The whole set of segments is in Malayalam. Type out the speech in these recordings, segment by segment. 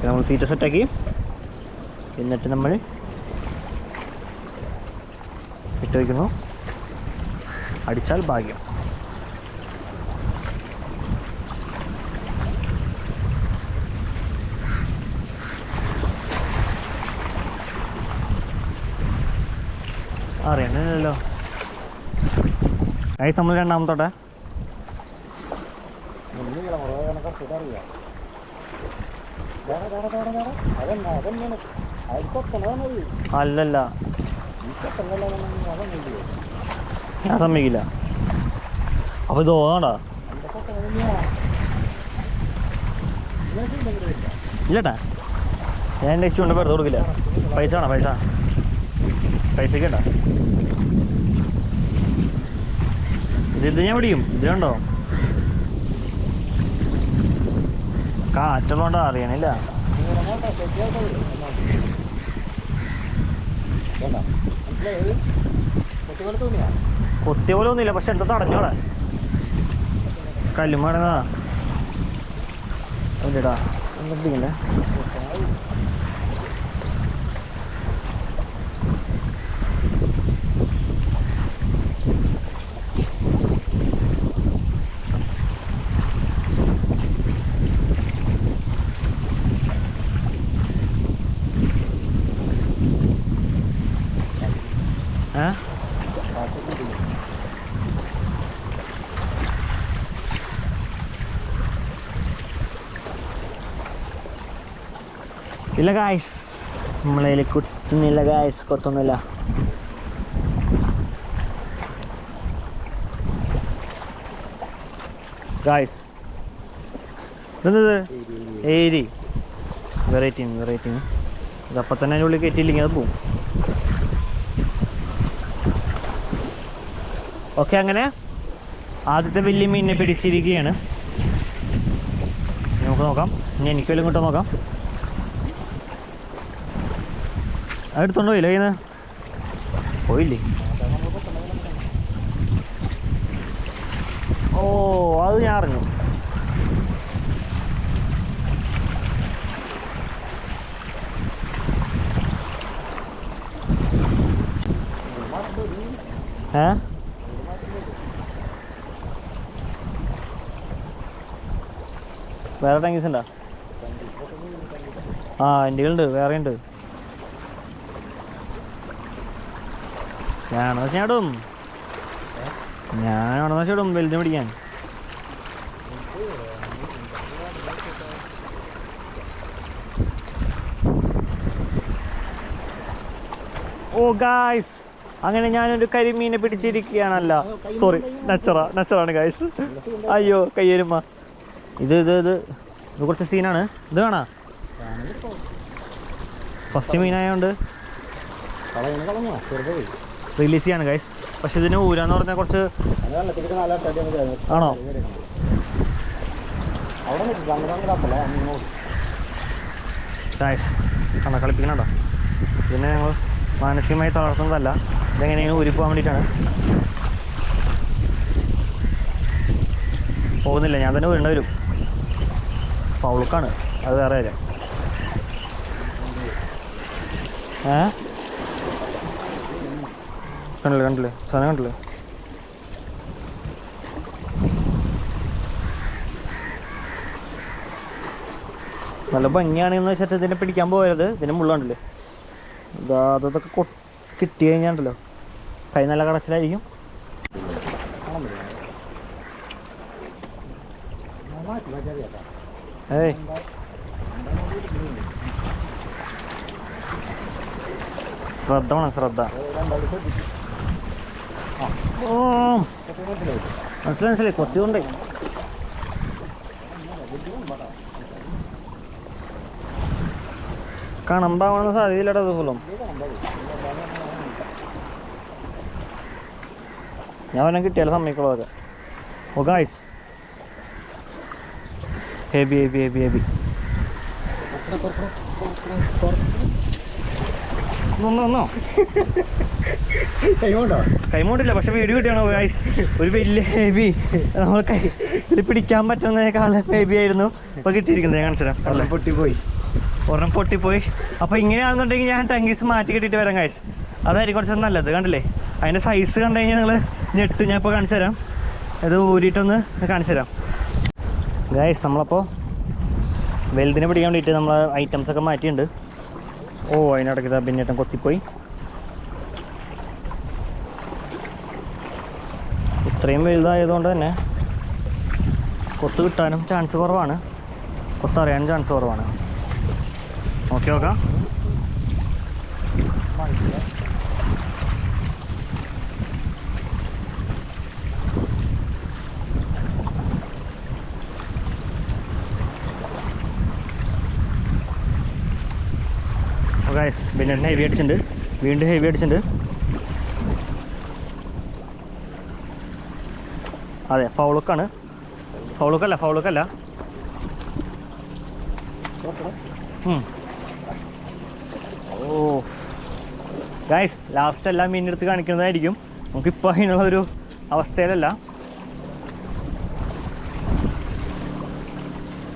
നമ്മൾ തീറ്റ സെറ്റാക്കി. എന്നിട്ട് നമ്മൾ ഇട്ട് വയ്ക്കുന്നു. അടിച്ചാൽ ഭാഗ്യം. അറിയണല്ലോ. ഗൈസ് നമ്മൾ രണ്ടാമത്തോട്ടെ. അല്ലല്ല, ഞാൻ സമ്മതിക്കില്ല. അപ്പൊ ഇത് ഓടാ ഇല്ലട്ടാ. ഞാൻ എൻ്റെ ഇഷ്ടം കൊണ്ട് വെറുതെ കൊടുക്കില്ല. പൈസ വേണം, പൈസക്ക് കേട്ടാ. ഇത് ഞാൻ പിടിക്കും. ഇതിലുണ്ടോ കാറ്റുള്ളതുകൊണ്ടോ അറിയണില്ല. കൊത്തിയ പോലെ ഒന്നുമില്ല, പക്ഷെ എന്താ തടഞ്ഞോടെ കല്ലുമാടങ്ങാ അതിൻ്റെടാ എന്തില്ലേ. ഇല്ല ഗായ്സ്, നമ്മളതിൽ കുത്തുന്നില്ല ഗായ്സ്, കൊത്തൊന്നുമില്ല. ഗായ്സ് എന്തത് ഏരി വെറൈറ്റി ഇതപ്പം തന്നെ അതിൻ്റെ ഉള്ളിൽ കയറ്റിയില്ലെങ്കിൽ അത് പോവും. ഓക്കെ, അങ്ങനെ ആദ്യത്തെ വലിയ മീനിനെ പിടിച്ചിരിക്കുകയാണ്. നമുക്ക് നോക്കാം. ഇനി എനിക്ക് വല്ലതും കിട്ടാൻ നോക്കാം. അടുത്തോണ്ട് പോയില്ലേ കയ്യിൽ നിന്ന്? പോയില്ലേ? ഓ, അത് ഞാൻ അറിഞ്ഞു. വേറെ ടാങ്കീസ് ഉണ്ടോ? എൻ്റെ ഉണ്ട്, വേറെ ഉണ്ട്. ഞാനെന്ന് വെച്ചിടും വലുതിന് പിടിക്കാൻ. ഓ ഗായ്സ്, അങ്ങനെ ഞാനൊരു കരിമീനെ പിടിച്ചിരിക്കുകയാണല്ല. Sorry, നച്ചറാണ് guys. അയ്യോ കയ്യേരുമ്മ. ഇത് കുറച്ച് സീനാണ്. ഇത് കാണാ, ഫസ്റ്റ് മീനായോണ്ട് റിലീസ് ചെയ്യാണ് ഗൈസ്. പക്ഷെ ഇതിന് ഊരാന്ന് പറഞ്ഞാൽ കുറച്ച് ആണോ? ഗൈസ് കണ്ടോ, കളിപ്പിക്കണോ? ഇതിനെ ഞങ്ങൾ മാനസികമായി തളർത്തുന്നതല്ല, ഇതെങ്ങനെയാണ് ഊരി പോകാൻ വേണ്ടിയിട്ടാണ്. പോകുന്നില്ല, ഞാൻ തന്നെ ഊരേണ്ടി വരും. പൗളുക്കാണ്, അത് വേറെ കാര്യം. കണ്ടില്ലേ സാധനം കണ്ടില്ലേ? നല്ല ഭംഗിയാണെന്ന് വെച്ചിട്ട് ഇതിനെ പിടിക്കാൻ പോയത്. ഇതിന് മുള്ളുണ്ടല്ലേ, അതൊക്കെ കിട്ടി കഴിഞ്ഞാണ്ടല്ലോ കൈ നല്ല കടച്ചിലായിരിക്കും. ഏയ് ശ്രദ്ധ വേണം, ശ്രദ്ധ. ഓ മനസ്സിലായി, കൊത്തിയോണ്ടേ. കണമ്പാവാണെന്ന് സാധ്യതയില്ലട്ടോ അത് പോലും. ഞാൻ വല്ലതും കിട്ടിയാലും സമ്മതിക്കുള്ളൂ അതൊക്കെ. ഓ ഗായ്സ്, ഹെവി ഒന്നോ കൈമോണ്ടില്ല, പക്ഷെ വീഡിയോ കിട്ടിയാണോ ഗായ്സ്? ഒരു വലിയ ഹെവി, നമ്മൾ ഇതിൽ പിടിക്കാൻ പറ്റുന്നതിനേക്കാൾ ഹെവി ആയിരുന്നു ഇപ്പൊ കിട്ടിയിരിക്കുന്നത്. ഞാൻ കാണിച്ചു തരാം. പൊട്ടിപ്പോയി ഒരെണ്ണം പൊട്ടിപ്പോയി. അപ്പോൾ ഇങ്ങനെയാണെന്നുണ്ടെങ്കിൽ ഞാൻ ടങ്കീസ് മാറ്റി കെട്ടിയിട്ട് വരാം ഗൈസ്. അതായിരിക്കും കുറച്ച് നല്ലത്. കണ്ടില്ലേ അതിൻ്റെ സൈസ് കണ്ടു കഴിഞ്ഞാൽ നിങ്ങൾ ഞെട്ടു. ഞാൻ ഇപ്പോൾ കാണിച്ചു തരാം. ഇത് ഊരിയിട്ടൊന്ന് കാണിച്ചു തരാം ഗൈസ്. നമ്മളപ്പോൾ വലുതിനെ പിടിക്കാൻ വേണ്ടിയിട്ട് നമ്മൾ ഐറ്റംസൊക്കെ മാറ്റിയിട്ടുണ്ട്. ഓ അതിനിടയ്ക്ക് ഇതാ ബെന്നേട്ടൻ കൊത്തിപ്പോയി. ഇത്രയും വലുതായതുകൊണ്ട് തന്നെ കൊത്ത് കിട്ടാനും ചാൻസ് കുറവാണ്, കൊത്തറിയാനും ചാൻസ് കുറവാണ്. ഓക്കെ നോക്കാം. ഗൈസ് ബെന്നേട്ടന് ഹെവി അടിച്ചിട്ടുണ്ട്, വീണ്ടും ഹെവി അടിച്ചിട്ടുണ്ട്. അതെ ഫൗളുക്കാണ്, ഫൗളുക്കല്ല. ഓ ഗൈസ് ലാസ്റ്റ് എല്ലാം മീനെടുത്ത് കാണിക്കുന്നതായിരിക്കും. നമുക്കിപ്പോൾ അതിനുള്ളൊരു അവസ്ഥയിലല്ല.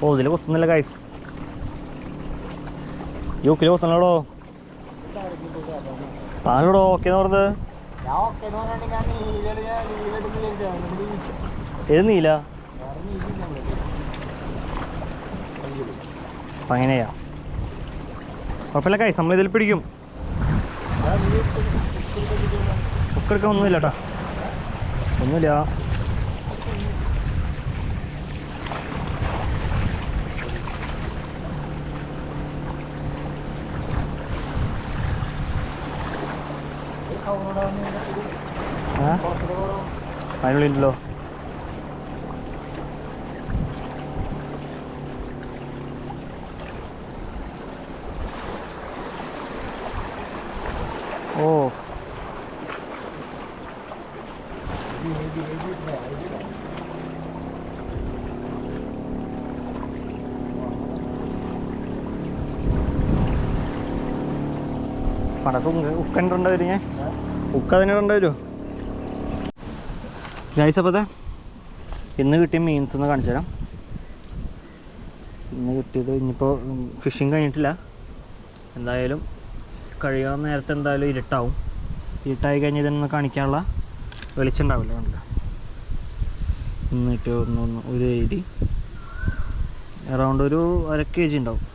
ഓ ഇതിൽ കൊത്തുന്നില്ല ഗൈസ്. യൂക്കിൽ കൊത്തണോടോ, താനോടോ ഓക്കെ എന്ന് പറഞ്ഞത്. ഏത് നീല അപ്പം അങ്ങനെയാ, കുഴപ്പമില്ല ഗൈസ്, നമ്മളിതിൽ പിടിക്കും. കുക്കെടുക്കാൻ ഒന്നുമില്ല കേട്ടോ, ഒന്നുമില്ല. അതിനുള്ളിലോ ഓ പണക്ക് ഉക്കൻ്റെ വരും. ഞാൻ ഉക്ക തന്നെ ഇടേണ്ടി വരുമോ ഗൈസ്? അപ്പോഴത്തെ ഇന്ന് കിട്ടിയ മീൻസ് ഒന്ന് കാണിച്ചു തരാം. ഇന്ന് കിട്ടിയത് ഇനിയിപ്പോൾ ഫിഷിങ് കഴിഞ്ഞിട്ടില്ല. എന്തായാലും കഴിയാൻ നേരത്തെ എന്തായാലും ഇരുട്ടാവും. ഇരുട്ടായി കഴിഞ്ഞ് ഇതൊന്ന് കാണിക്കാനുള്ള വെളിച്ചം ഉണ്ടാവില്ല. കണ്ടില്ല, ഇന്ന് കിട്ടിയ ഒരു ഏരി അറൗണ്ട് ഒരു 1/2 kg ഉണ്ടാവും.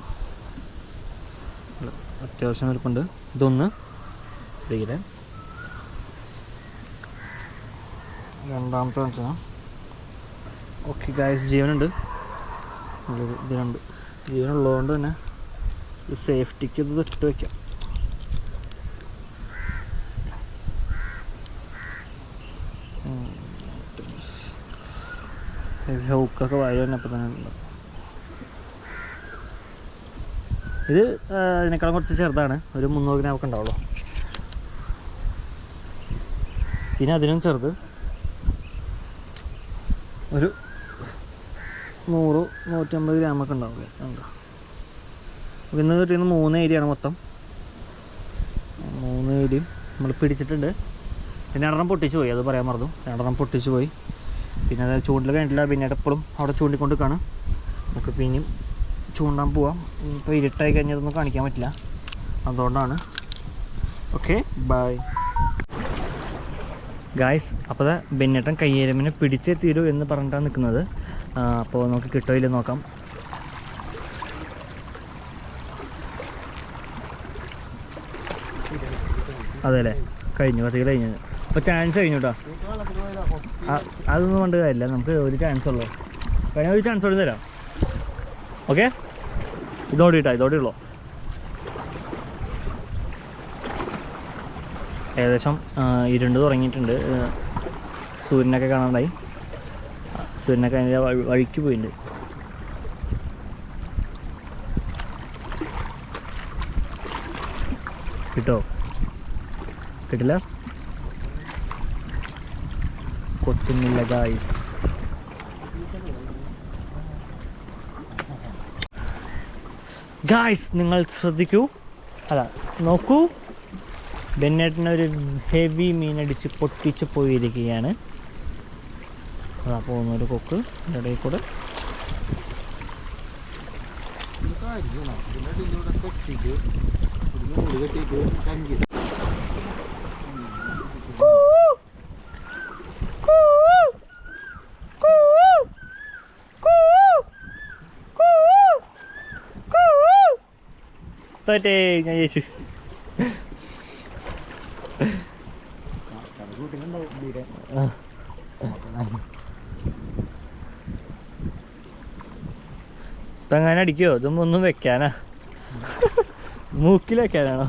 അത്യാവശ്യം നിൽപ്പുണ്ട്. ഇതൊന്ന് ഇരിക്കട്ടെ. രണ്ടാമത്തെ കാണിച്ചാൽ ഓക്കെ ഗൈസ്, ജീവനുണ്ട്. ഇത് രണ്ട് ജീവനുള്ളതുകൊണ്ട് തന്നെ സേഫ്റ്റിക്ക് ഇത് ഇട്ട് വയ്ക്കാം. ഹൗക്കൊക്കെ വായ തന്നെ അപ്പം തന്നെ ഉണ്ട്. ഇത് ഇതിനേക്കാളും കുറച്ച് ചെറുതാണ്, ഒരു 300 ഗ്രാമൊക്കെ ഉണ്ടാവുള്ളൂ. പിന്നെ അതിനും ചെറുത് ഒരു 100-150 ഗ്രാമൊക്കെ ഉണ്ടാവുള്ളൂ. എന്താ ഇന്ന് കിട്ടിയത് 3 ഏരിയയാണ് മൊത്തം. 3 ഏരിയയും നമ്മൾ പിടിച്ചിട്ടുണ്ട്. പിന്നെ 2 പൊട്ടിച്ച് പോയി, അത് പറയാൻ മറന്നു. 2 പൊട്ടിച്ച് പോയി. പിന്നെ അത് ചൂണ്ടിൽ കഴിഞ്ഞിട്ടില്ല. പിന്നെ എപ്പോഴും അവിടെ ചൂണ്ടിക്കൊണ്ട് കാണും. നമുക്ക് പിന്നെയും ചൂണ്ടാൻ പോവാം. ഇപ്പോൾ ഇരുട്ടായി കഴിഞ്ഞതൊന്നും കാണിക്കാൻ പറ്റില്ല, അതുകൊണ്ടാണ്. Okay bye guys. അപ്പോൾ ബെന്നേട്ടൻ കയ്യേരമിനെ പിടിച്ചേ തീരൂ എന്ന് പറഞ്ഞിട്ടാണ് നിൽക്കുന്നത്. അപ്പോൾ നമുക്ക് കിട്ടോ ഇല്ല നോക്കാം. അതെ അല്ലേ, കഴിഞ്ഞു, പറ്റി കഴിഞ്ഞത്. അപ്പോൾ ചാൻസ് കഴിഞ്ഞു കേട്ടോ. അതൊന്നും കൊണ്ട് കാര്യമില്ല, നമുക്ക് ഒരു ചാൻസ് ഉള്ളൂ. കഴിഞ്ഞ ഒരു ചാൻസ് കൂടി തരാം. ഓക്കെ, ഇതോടെ ഇട്ടാ, ഇതോടെ ഉള്ളൂ. ഏകദേശം ഇരുണ്ട് തുടങ്ങിയിട്ടുണ്ട്. സൂര്യനൊക്കെ കാണാണ്ടായി. സൂര്യനൊക്കെ അതിൻ്റെ വഴിക്ക് പോയിട്ടുണ്ട്. കിട്ടോ? കിട്ടില്ല, കൊത്തുന്നില്ല ഗായ്സ്. ഗായ്സ് നിങ്ങൾ ശ്രദ്ധിക്കൂ, അല്ല നോക്കൂ, ബെന്നേട്ടനൊരു ഹെവി മീനടിച്ച് പൊട്ടിച്ച് പോയിരിക്കുകയാണ്. അതാ പോകുന്നൊരു കൊക്ക് ഇടയിൽ കൂടെ. തോറ്റേ ഞാൻ ചോദിച്ചു. ഇപ്പം അങ്ങനെ അടിക്കുമോ? ഇതൊന്നും ഒന്നും വെക്കാനാ? മൂക്കിൽ വെക്കാനാണോ?